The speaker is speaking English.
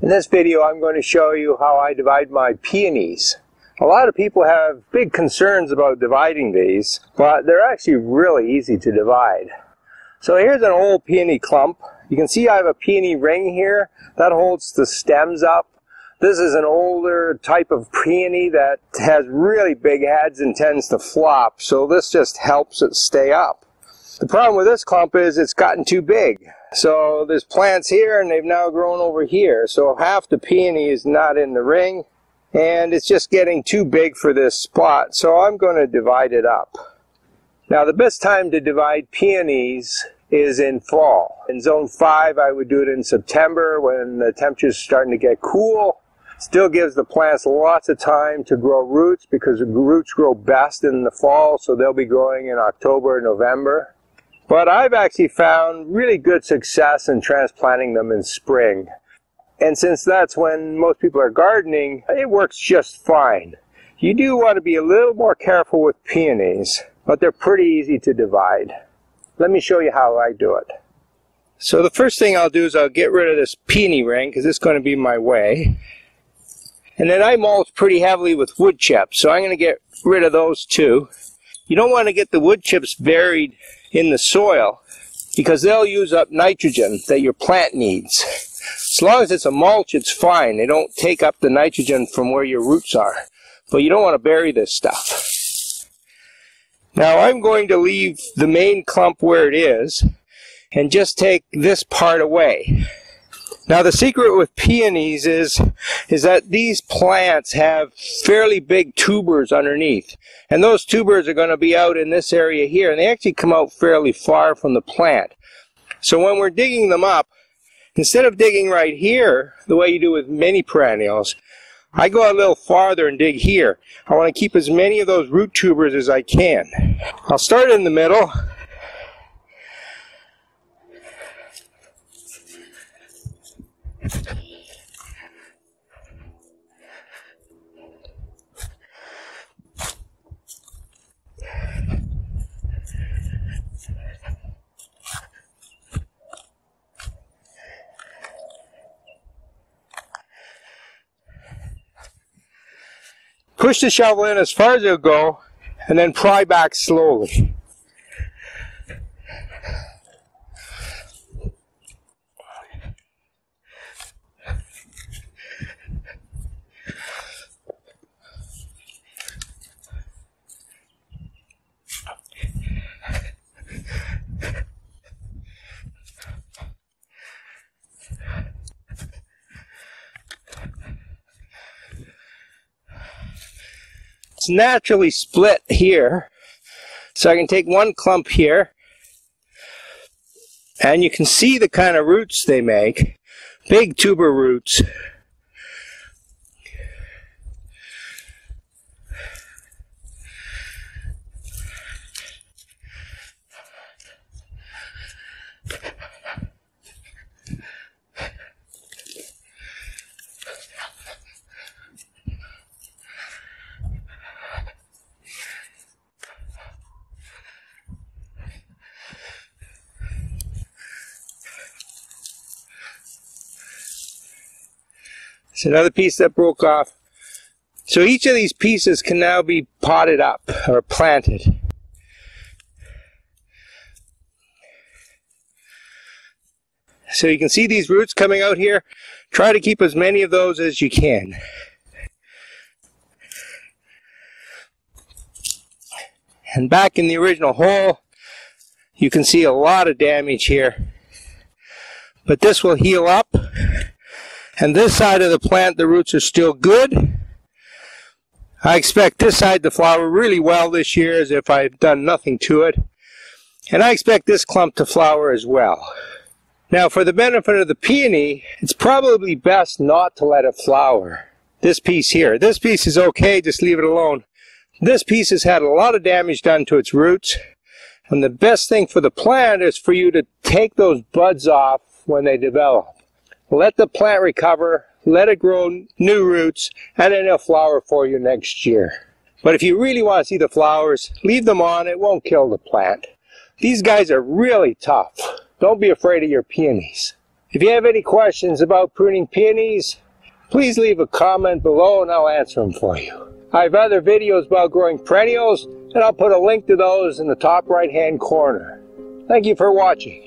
In this video, I'm going to show you how I divide my peonies. A lot of people have big concerns about dividing these, but they're actually really easy to divide. So here's an old peony clump. You can see I have a peony ring here that holds the stems up. This is an older type of peony that has really big heads and tends to flop, so this just helps it stay up. The problem with this clump is it's gotten too big. So there's plants here and they've now grown over here. So half the peony is not in the ring and it's just getting too big for this spot. So I'm going to divide it up. Now the best time to divide peonies is in fall. In zone 5 I would do it in September when the temperature's starting to get cool. Still gives the plants lots of time to grow roots because the roots grow best in the fall, so they'll be growing in October and November. But I've actually found really good success in transplanting them in spring. And since that's when most people are gardening, it works just fine. You do want to be a little more careful with peonies, but they're pretty easy to divide. Let me show you how I do it. So the first thing I'll do is I'll get rid of this peony ring because it's going to be my way. And then I mulch pretty heavily with wood chips, so I'm going to get rid of those too. You don't want to get the wood chips buried in the soil because they'll use up nitrogen that your plant needs. As long as it's a mulch, it's fine. They don't take up the nitrogen from where your roots are. But you don't want to bury this stuff. Now I'm going to leave the main clump where it is and just take this part away. Now the secret with peonies is that these plants have fairly big tubers underneath. And those tubers are going to be out in this area here. And they actually come out fairly far from the plant. So when we're digging them up, instead of digging right here, the way you do with many perennials, I go a little farther and dig here. I want to keep as many of those root tubers as I can. I'll start in the middle. Push the shovel in as far as it'll go, and then pry back slowly. It's naturally split here, so I can take one clump here and you can see the kind of roots they make, big tuber roots. It's another piece that broke off. So each of these pieces can now be potted up or planted. So you can see these roots coming out here. Try to keep as many of those as you can. And back in the original hole, you can see a lot of damage here. But this will heal up. And this side of the plant, the roots are still good. I expect this side to flower really well this year as if I've done nothing to it. And I expect this clump to flower as well. Now for the benefit of the peony, it's probably best not to let it flower. This piece here. This piece is okay, just leave it alone. This piece has had a lot of damage done to its roots. And the best thing for the plant is for you to take those buds off when they develop. Let the plant recover, let it grow new roots, and then it'll flower for you next year. But if you really want to see the flowers, leave them on. It won't kill the plant. These guys are really tough. Don't be afraid of your peonies. If you have any questions about pruning peonies, please leave a comment below and I'll answer them for you. I have other videos about growing perennials, and I'll put a link to those in the top right-hand corner. Thank you for watching.